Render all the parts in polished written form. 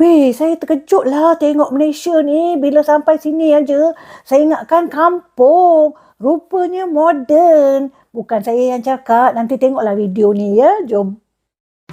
Weh, saya terkejut lah tengok Malaysia ni. Bila sampai sini aja, saya ingatkan kampung. Rupanya moden. Bukan saya yang cakap. Nanti tengoklah video ni ya. Jom.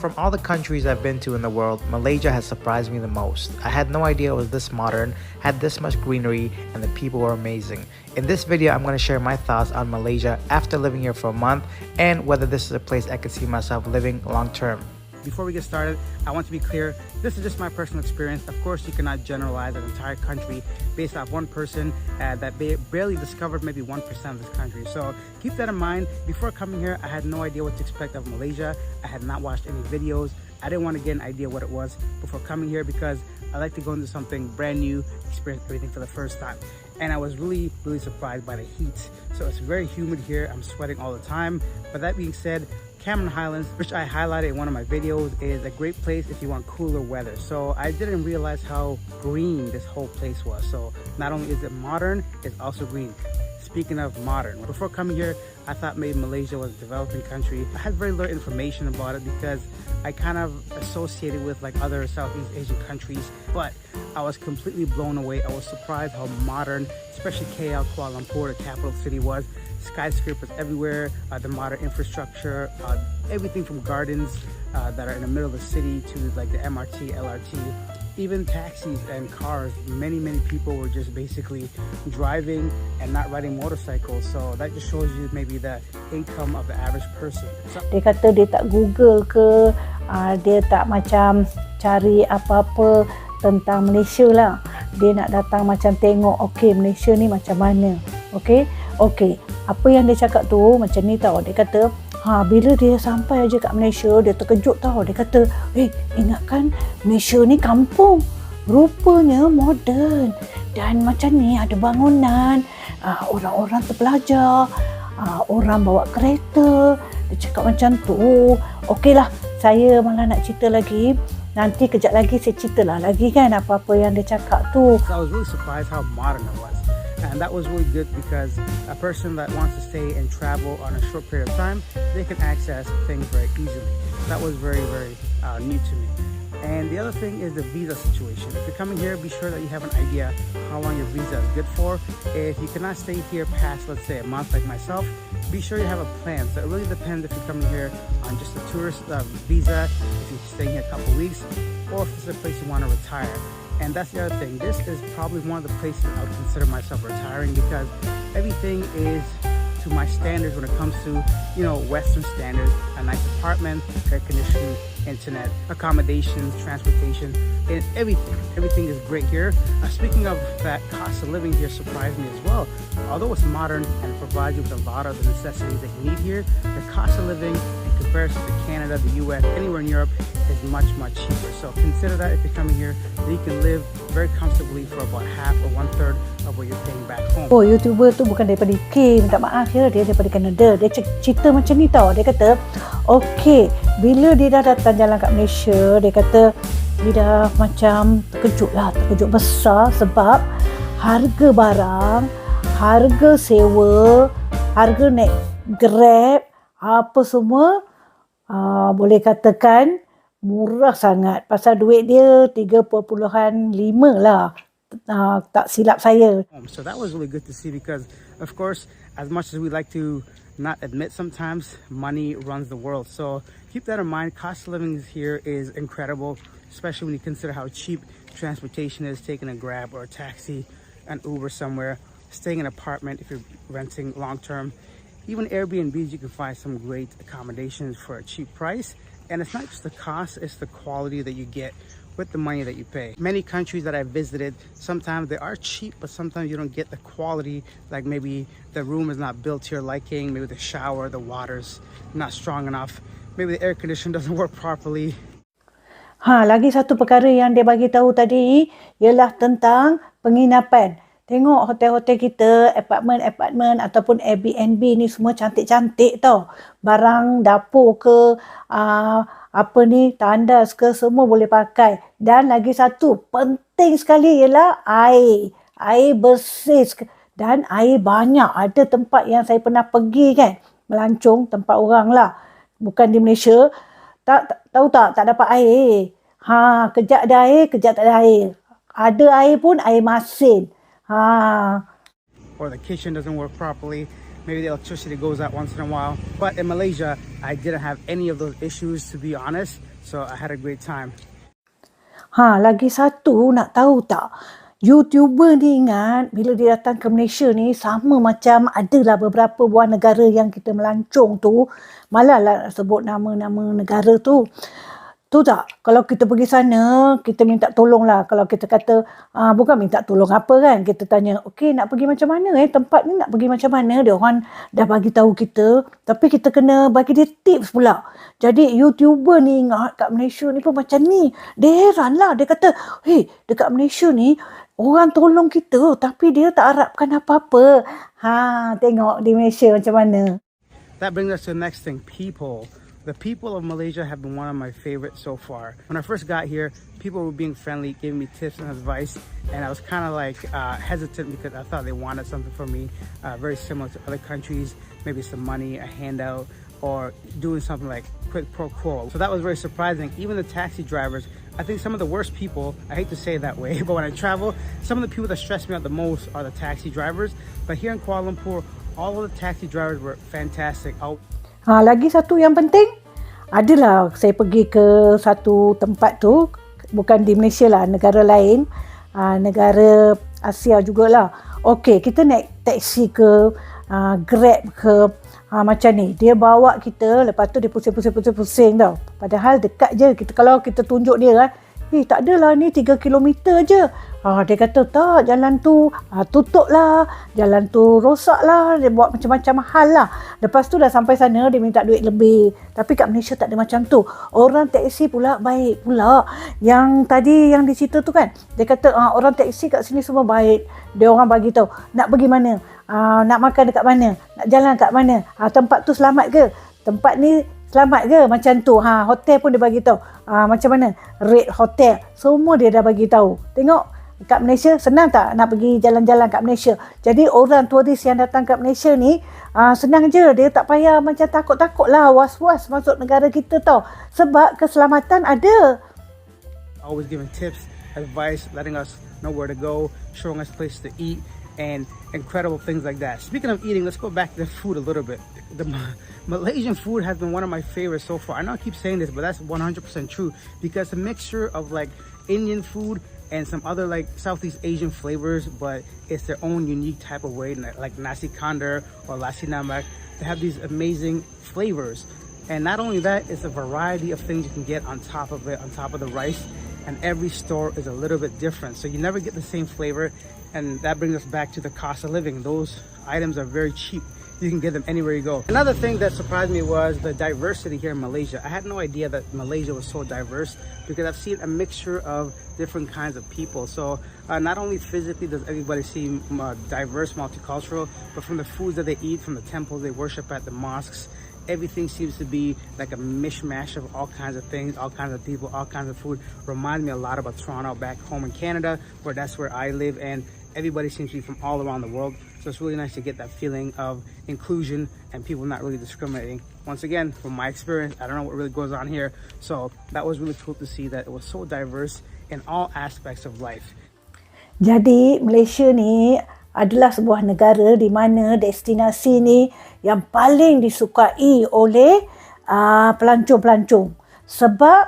From all the countries I've been to in the world, Malaysia has surprised me the most. I had no idea it was this modern, had this much greenery, and the people were amazing. In this video, I'm going to share my thoughts on Malaysia after living here for a month and whether this is a place I could see myself living long term. Before we get started, I want to be clear, this is just my personal experience. Of course, you cannot generalize an entire country based off one person that barely discovered maybe 1% of this country. So keep that in mind. Before coming here, I had no idea what to expect of Malaysia. I had not watched any videos. I didn't want to get an idea what it was before coming here because I like to go into something brand new, experience everything for the first time. And I was really surprised by the heat. So it's very humid here. I'm sweating all the time. But that being said, Cameron Highlands, which I highlighted in one of my videos, is a great place if you want cooler weather. So I didn't realize how green this whole place was. So not only is it modern, it's also green. Speaking of modern, before coming here, I thought maybe Malaysia was a developing country. I had very little information about it because I kind of associated with like other Southeast Asian countries, but I was completely blown away. I was surprised how modern, especially KL, Kuala Lumpur, the capital city was. Skyscrapers everywhere, the modern infrastructure, everything from gardens that are in the middle of the city to like the MRT, LRT, even taxis and cars. Many people were just basically driving and not riding motorcycles. So that just shows you maybe the income of the average person. Dia kata dia tak Google ke, dia tak macam cari apa-apa tentang Malaysia lah. Dia nak datang macam tengok, okey Malaysia ni macam mana. Okey, apa yang dia cakap tu macam ni tau. Dia kata, bila dia sampai aja kat Malaysia, dia terkejut tau. Dia kata, ingatkan Malaysia ni kampung. Rupanya moden. Dan macam ni ada bangunan, orang-orang terpelajar, orang bawa kereta. Dia cakap macam tu. Okeylah, saya malah nak cerita lagi. Nanti kejap lagi saya ceritalah lagi kan apa-apa yang dia cakap tu. So I was really surprised how modern it was. And that was really good because a person that wants to stay and travel on a short period of time, they can access things very easily. That was very new to me. And the other thing is the visa situation. If you're coming here, be sure that you have an idea how long your visa is good for. If you cannot stay here past, let's say, a month like myself, be sure you have a plan. So it really depends if you're coming here on just a tourist visa, if you're staying here a couple weeks, or if it's a place you want to retire. And that's the other thing. This is probably one of the places I would consider myself retiring because everything is to my standards when it comes to, Western standards, a nice apartment, air conditioning, internet, accommodations, transportation, and everything. Everything is great here. Speaking of that, cost of living here surprised me as well. Although it's modern and it provides you with a lot of the necessities that you need here, the cost of living in comparison to Canada, the US, anywhere in Europe is much cheaper. So consider that if you're coming here, that you can live very comfortably for about half or 1/3 of what you're paying back home. YouTuber tu bukan daripada UK, minta maaf ya, dia daripada Kanada. Dia cerita macam ni tau. Dia kata, bila dia dah datang jalan kat Malaysia, dia kata dia dah macam terkejut besar sebab harga barang, harga sewa, harga naik Grab, apa semua boleh katakan murah sangat. Pasal duit dia 3.5 lah. Tak silap saya. So that was really good to see because, of course, as much as we like to not admit sometimes, money runs the world. So keep that in mind. Cost of living here is incredible, especially when you consider how cheap transportation is, taking a Grab or a taxi, an Uber somewhere, staying in an apartment if you're renting long term. Even Airbnbs, you can find some great accommodations for a cheap price. And it's not just the cost, it's the quality that you get with the money that you pay. Many countries that I've visited, sometimes they are cheap, but sometimes you don't get the quality. Like maybe the room is not built to your liking, maybe the shower, the water's not strong enough, maybe the air conditioner doesn't work properly. Lagi satu perkara yang dia bagi tahu tadi ialah tentang penginapan. Tengok hotel-hotel kita, apartment ataupun Airbnb ni semua cantik-cantik tau. Barang dapur ke, tandas ke, semua boleh pakai. Dan lagi satu, penting sekali ialah air. Air bersih dan air banyak. Ada tempat yang saya pernah pergi kan, melancong tempat orang lah. Bukan di Malaysia. Tahu tak dapat air. Kejap ada air, kejap tak ada air. Ada air pun air masin. Or the kitchen doesn't work properly. Maybe the electricity goes out once in a while. But in Malaysia, I didn't have any of those issues, to be honest. So I had a great time. Lagi satu nak tahu tak? YouTuber ni ingat bila dia datang ke Malaysia ni sama macam adalah beberapa buah negara yang kita melancong tu. Malah lah nak sebut nama-nama negara tu. Tu tak, kalau kita pergi sana, kita minta tolong lah. Kalau kita kata, bukan minta tolong apa kan. Kita tanya, okey nak pergi macam mana tempat ni nak pergi macam mana. Dia orang dah bagi tahu kita. Tapi kita kena bagi dia tips pula. Jadi YouTuber ni ingat kat Malaysia ni pun macam ni. Dia heran lah. Dia kata, dekat Malaysia ni, orang tolong kita tapi dia tak harapkan apa-apa. Tengok di Malaysia macam mana. That brings us to the next thing, people. The people of Malaysia have been one of my favorites so far. When I first got here, people were being friendly, giving me tips and advice, and I was kind of like hesitant because I thought they wanted something from me, very similar to other countries, maybe some money, a handout, or doing something like quid pro quo. So that was very surprising. Even the taxi drivers, I think some of the worst people, I hate to say it that way, but when I travel, some of the people that stress me out the most are the taxi drivers. But here in Kuala Lumpur, all of the taxi drivers were fantastic. Lagi satu yang penting, adalah saya pergi ke satu tempat tu, bukan di Malaysia lah, negara lain, negara Asia jugalah. Okey, kita naik taksi ke, Grab ke, macam ni. Dia bawa kita, lepas tu dia pusing tau. Padahal dekat je. Kalau kita tunjuk dia kan, tak adalah ni 3 kilometer je. Dia kata tak, jalan tu tutup lah, jalan tu rosak lah, dia buat macam-macam hal lah. Lepas tu dah sampai sana, dia minta duit lebih. Tapi kat Malaysia tak ada macam tu. Orang taksi pula baik pula. Yang tadi yang di situ tu kan, dia kata orang taksi kat sini semua baik. Dia orang bagi tahu nak pergi mana, nak makan dekat mana, nak jalan kat mana, tempat tu selamat ke, tempat ni selamat ke, macam tu. Hotel pun dia bagi tahu macam mana rate hotel, semua dia dah bagi tahu. Tengok kat Malaysia senang tak nak pergi jalan-jalan kat Malaysia. Jadi orang turis yang datang kat Malaysia ni senang je, dia tak payah macam takut-takut lah, was-was masuk negara kita tau, sebab keselamatan ada. Always giving tips, advice, letting us know where to go, showing us places to eat, and incredible things like that. Speaking of eating, let's go back to the food a little bit. The Malaysian food has been one of my favorites so far. I know I keep saying this, but that's 100% true, because a mixture of like Indian food and some other like Southeast Asian flavors, but it's their own unique type of way, like nasi kandar or nasi namak. They have these amazing flavors. And not only that, it's a variety of things you can get on top of it, on top of the rice. And every store is a little bit different. So you never get the same flavor. And that brings us back to the cost of living. Those items are very cheap. You can get them anywhere you go. Another thing that surprised me was the diversity here in Malaysia. I had no idea that Malaysia was so diverse, because I've seen a mixture of different kinds of people. So not only physically does everybody seem diverse, multicultural, but from the foods that they eat, from the temples they worship at, the mosques, everything seems to be like a mishmash of all kinds of things, all kinds of people, all kinds of food. Reminds me a lot about Toronto back home in Canada, where that's where I live, and everybody seems to be from all around the world. So it's really nice to get that feeling of inclusion and people not really discriminating. Once again, from my experience, I don't know what really goes on here. So that was really cool to see that it was so diverse in all aspects of life. Jadi Malaysia ni adalah sebuah negara di mana destinasi ni yang paling disukai oleh pelancong-pelancong. Sebab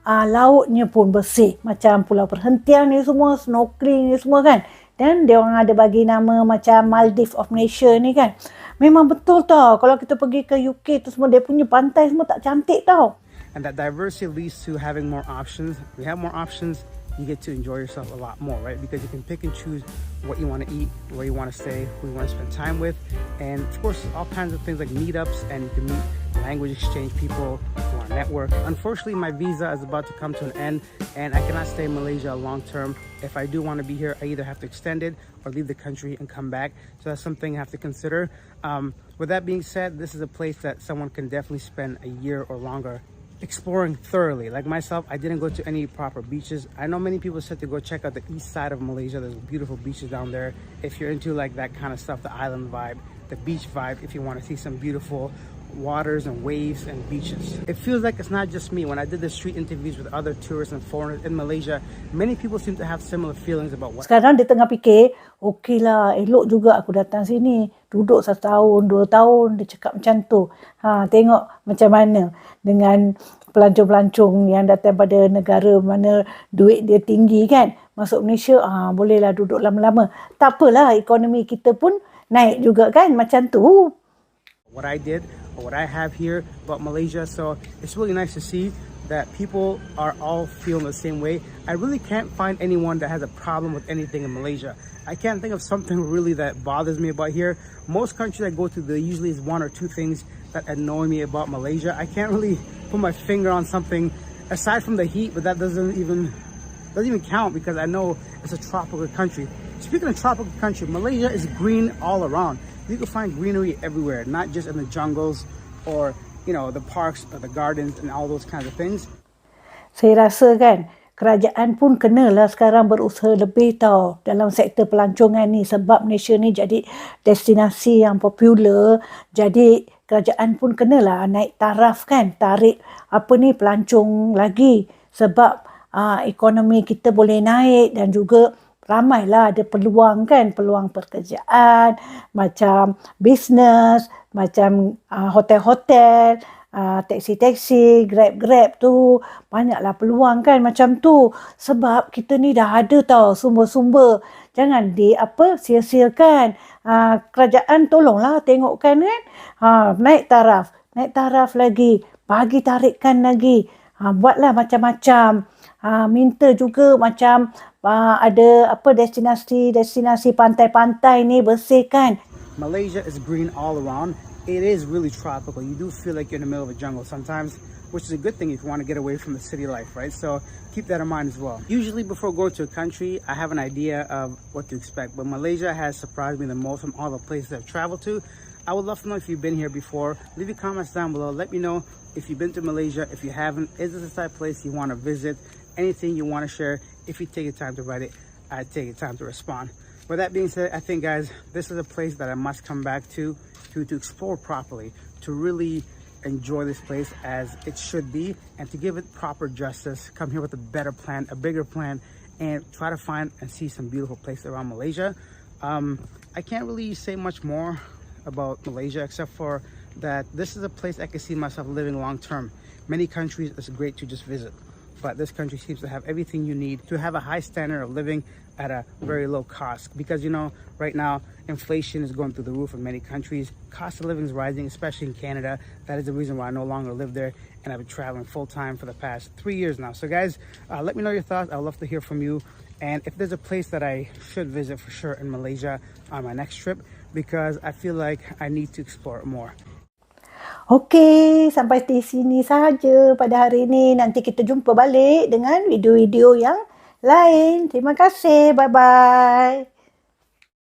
lautnya pun bersih. Macam pulau perhentian ni semua, snorkeling ni semua kan. Dan dia orang ada bagi nama macam Maldives of Malaysia ni kan. Memang betul tau. Kalau kita pergi ke UK tu semua, dia punya pantai semua tak cantik tau. And that diversity leads to having more options. If we have more options, you get to enjoy yourself a lot more, right? Because you can pick and choose what you want to eat, where you want to stay, who you want to spend time with. And of course, all kinds of things like meetups, and you can meet language exchange people who are network. Unfortunately, my visa is about to come to an end, and I cannot stay in Malaysia long term. If I do want to be here, I either have to extend it or leave the country and come back. So that's something I have to consider. With that being said, this is a place that someone can definitely spend a year or longer exploring thoroughly. Like myself, I didn't go to any proper beaches. I know many people said to go check out the east side of Malaysia. There's beautiful beaches down there. If you're into like that kind of stuff, the island vibe, the beach vibe, if you want to see some beautiful waters and waves and beaches. It feels like it's not just me. When I did the street interviews with other tourists and foreigners in Malaysia, many people seem to have similar feelings about what. Sekarang dia tengah fikir, okey lah, elok juga aku datang sini. Duduk 1 tahun, 2 tahun, dia cakap macam tu. Tengok macam mana dengan pelancong-pelancong yang datang pada negara mana duit dia tinggi kan. Masuk Malaysia, bolehlah duduk lama-lama. Tak apalah, ekonomi kita pun naik juga kan, macam tu. What I did, or what I have here about Malaysia. So it's really nice to see that people are all feeling the same way. I really can't find anyone that has a problem with anything in Malaysia. I can't think of something really that bothers me about here. Most countries I go to, there usually is 1 or 2 things that annoy me about Malaysia. I can't really put my finger on something aside from the heat, but that doesn't even count because I know it's a tropical country. Speaking of tropical country, Malaysia is green all around. You can find greenery everywhere, not just in the jungles or, you know, the parks or the gardens and all those kinds of things. Saya rasa kan, kerajaan pun kenalah sekarang berusaha lebih tau dalam sektor pelancongan ni sebab Malaysia ni jadi destinasi yang popular. Jadi kerajaan pun kenalah naik taraf kan, tarik pelancong lagi sebab ekonomi kita boleh naik dan juga ramailah ada peluang kan, peluang pekerjaan, macam bisnes, macam hotel-hotel, taksi-taksi, grab-grab tu, banyaklah peluang kan macam tu. Sebab kita ni dah ada tau sumber-sumber. Jangan sia-siakan. Kerajaan tolonglah tengokkan kan. Naik taraf lagi, bagi tarikan lagi. Buatlah macam-macam. Minta juga macam ada destinasi pantai-pantai ni bersihkan. Malaysia is green all around. It is really tropical. You do feel like you're in the middle of a jungle sometimes, which is a good thing if you want to get away from the city life, right? So keep that in mind as well. Usually before going to a country, I have an idea of what to expect, but Malaysia has surprised me the most from all the places I've traveled to. I would love to know if you've been here before. Leave your comments down below. Let me know if you've been to Malaysia. If you haven't, is this the type of place you want to visit? Anything you want to share? If you take your time to write it, I take your time to respond. With that being said, I think, guys, this is a place that I must come back to explore properly, to really enjoy this place as it should be, and to give it proper justice. Come here with a better plan, a bigger plan, and try to find and see some beautiful places around Malaysia. I can't really say much more about Malaysia except for that this is a place I can see myself living long term. Many countries it's great to just visit, but this country seems to have everything you need to have a high standard of living at a very low cost, because, you know, right now inflation is going through the roof in many countries. Cost of living is rising, especially in Canada. That is the reason why I no longer live there, and I've been traveling full-time for the past 3 years now. So guys, let me know your thoughts. I'd love to hear from you, and if there's a place that I should visit for sure in Malaysia on my next trip, because I feel like I need to explore it more. Okey, sampai di sini sahaja pada hari ini. Nanti kita jumpa balik dengan video-video yang lain. Terima kasih. Bye-bye.